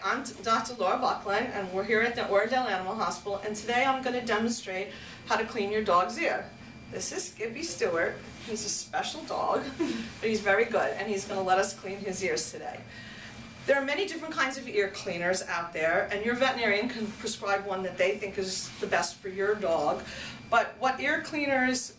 Hi, I'm Dr. Laura Bucklan, and we're here at the Oradell Animal Hospital, and today I'm going to demonstrate how to clean your dog's ear. This is Skippy Stewart. He's a special dog, but he's very good, and he's going to let us clean his ears today. There are many different kinds of ear cleaners out there, and your veterinarian can prescribe one that they think is the best for your dog. But what ear cleaners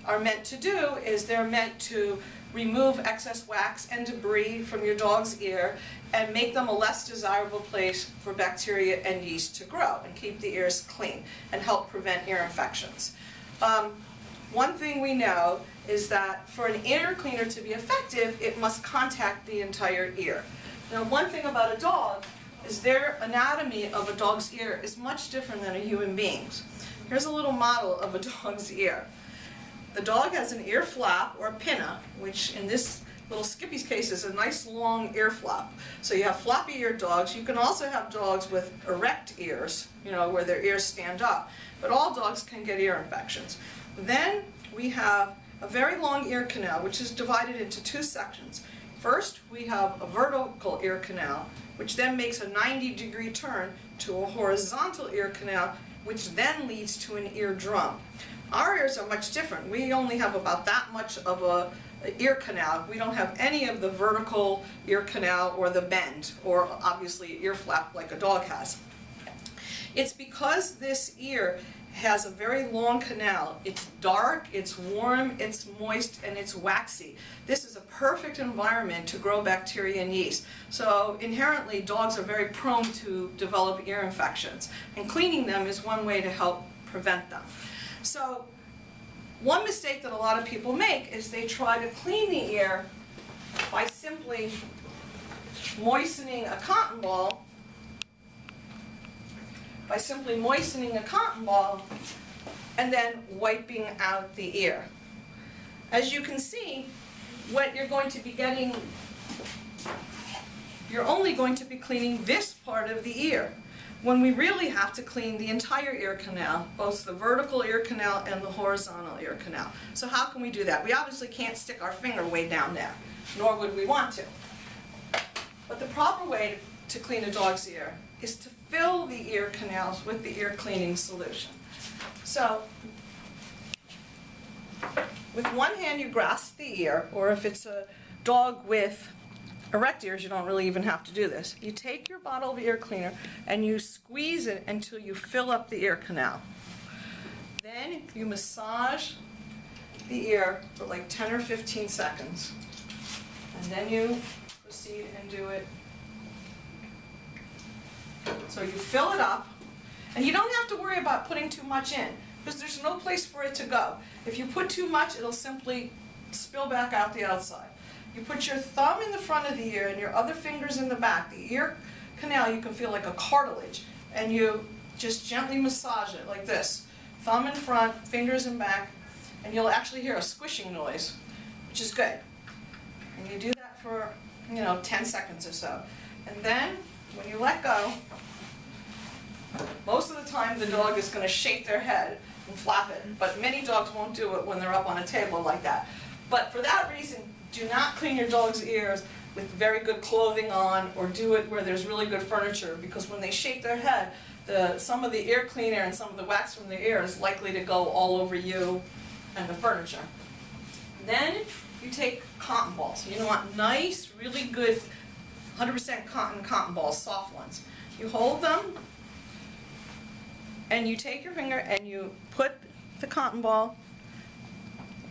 are meant to do is they're meant to remove excess wax and debris from your dog's ear and make them a less desirable place for bacteria and yeast to grow and keep the ears clean and help prevent ear infections. One thing we know is that for an ear cleaner to be effective, it must contact the entire ear. Now, one thing about a dog is their anatomy of a dog's ear is much different than a human being's. Here's a little model of a dog's ear. The dog has an ear flap or a pinna, which in this little Skippy's case is a nice long ear flap. So you have floppy eared dogs. You can also have dogs with erect ears, where their ears stand up. But all dogs can get ear infections. Then we have a very long ear canal, which is divided into two sections. First, we have a vertical ear canal, which then makes a 90-degree turn to a horizontal ear canal, which then leads to an eardrum. Our ears are much different. We only have about that much of an ear canal. We don't have any of the vertical ear canal or the bend, or obviously ear flap like a dog has. It's because this ear has a very long canal. It's dark, it's warm, it's moist, and it's waxy. This is a perfect environment to grow bacteria and yeast. So inherently, dogs are very prone to develop ear infections, and cleaning them is one way to help prevent them. So one mistake that a lot of people make is they try to clean the ear by simply moistening a cotton ball and then wiping out the ear. As you can see, what you're going to be getting, you're only going to be cleaning this part of the ear, when we really have to clean the entire ear canal, both the vertical ear canal and the horizontal ear canal. So how can we do that? We obviously can't stick our finger way down there, nor would we want to. But the proper way to clean a dog's ear is to fill the ear canals with the ear cleaning solution. So with one hand you grasp the ear, or if it's a dog with erect ears, you don't really even have to do this. You take your bottle of ear cleaner and you squeeze it until you fill up the ear canal. Then you massage the ear for like 10 or 15 seconds. And then you proceed and do it. So you fill it up, and you don't have to worry about putting too much in, because there's no place for it to go. If you put too much, it'll simply spill back out the outside. You put your thumb in the front of the ear and your other fingers in the back. The ear canal, you can feel like a cartilage, and you just gently massage it like this. Thumb in front, fingers in back, and you'll actually hear a squishing noise, which is good. And you do that for, 10 seconds or so. And then, when you let go, most of the time the dog is going to shake their head and flap it, but many dogs won't do it when they're up on a table like that. But for that reason, do not clean your dog's ears with very good clothing on, or do it where there's really good furniture, because when they shake their head, some of the ear cleaner and some of the wax from their ear is likely to go all over you and the furniture. Then you take cotton balls. You want nice, really good 100% cotton balls, soft ones. You hold them, and you take your finger and you put the cotton ball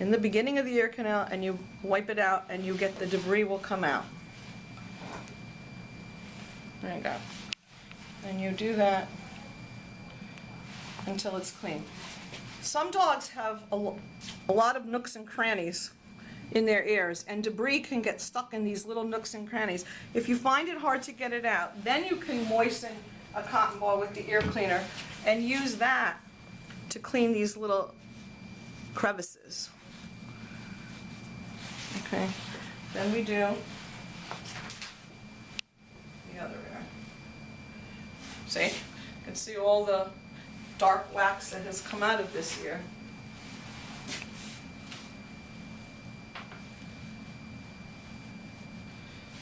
in the beginning of the ear canal, and you wipe it out, and you get the debris will come out. There you go. And you do that until it's clean. Some dogs have a lot of nooks and crannies in their ears, and debris can get stuck in these little nooks and crannies. If you find it hard to get it out, then you can moisten a cotton ball with the ear cleaner and use that to clean these little crevices. Okay, then we do the other ear. See? You can see all the dark wax that has come out of this ear.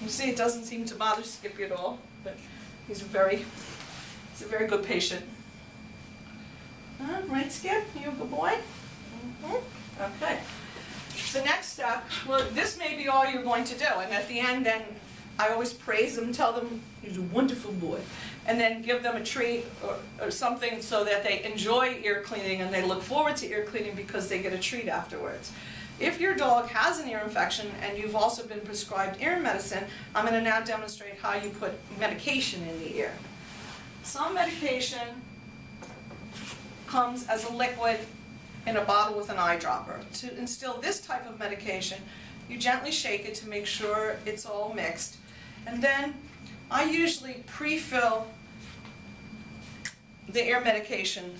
You see, it doesn't seem to bother Skippy at all, but he's a very good patient. Right, Skip? You a good boy? Okay. The next step, well, this may be all you're going to do, and at the end, then I always praise them, tell them he's a wonderful boy, and then give them a treat or something so that they enjoy ear cleaning and they look forward to ear cleaning because they get a treat afterwards. If your dog has an ear infection and you've also been prescribed ear medicine, I'm going to now demonstrate how you put medication in the ear. Some medication comes as a liquid in a bottle with an eyedropper. To instill this type of medication, you gently shake it to make sure it's all mixed. And then I usually pre-fill the ear medication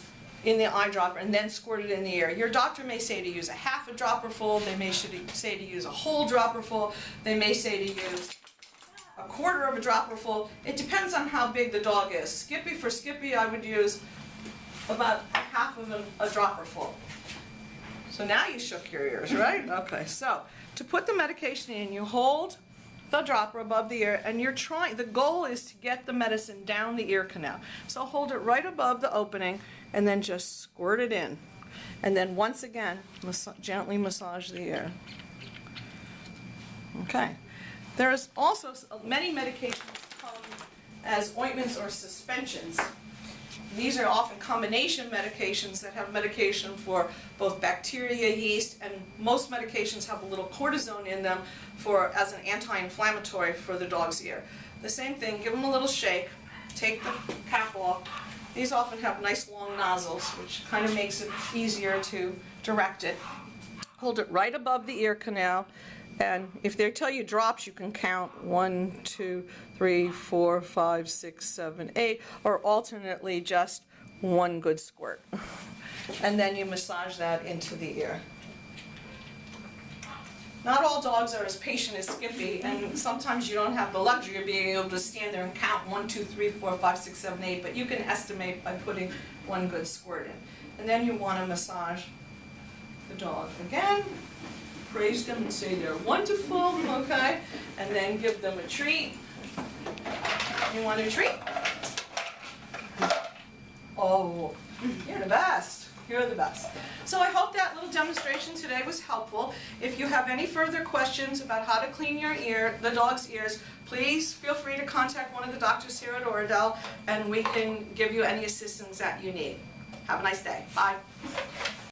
in the eyedropper and then squirt it in the ear. Your doctor may say to use a half a dropper full, they may say to use a whole dropper full, they may say to use a quarter of a dropper full. It depends on how big the dog is. For Skippy, I would use about half of a dropper full. So now you shook your ears, right? Okay, so to put the medication in, you hold the dropper above the ear, and the goal is to get the medicine down the ear canal. So hold it right above the opening and then just squirt it in. And then once again, gently massage the ear. Okay. There's also many medications come as ointments or suspensions. These are often combination medications that have medication for both bacteria, yeast, and most medications have a little cortisone in them as an anti-inflammatory for the dog's ear. The same thing, give them a little shake, take the cap off. These often have nice long nozzles, which kind of makes it easier to direct it. Hold it right above the ear canal, and if they tell you drops, you can count 1, 2, 3, 4, 5, 6, 7, 8, or alternately just one good squirt. And then you massage that into the ear. Not all dogs are as patient as Skippy, and sometimes you don't have the luxury of being able to stand there and count 1, 2, 3, 4, 5, 6, 7, 8, but you can estimate by putting one good squirt in. And then you want to massage the dog again. Praise them and say they're wonderful, okay? And then give them a treat. You want a treat? Oh, you're the best. You're the best. So I hope that little demonstration today was helpful. If you have any further questions about how to clean your the dog's ears, please feel free to contact one of the doctors here at Oradell, and we can give you any assistance that you need. Have a nice day. Bye.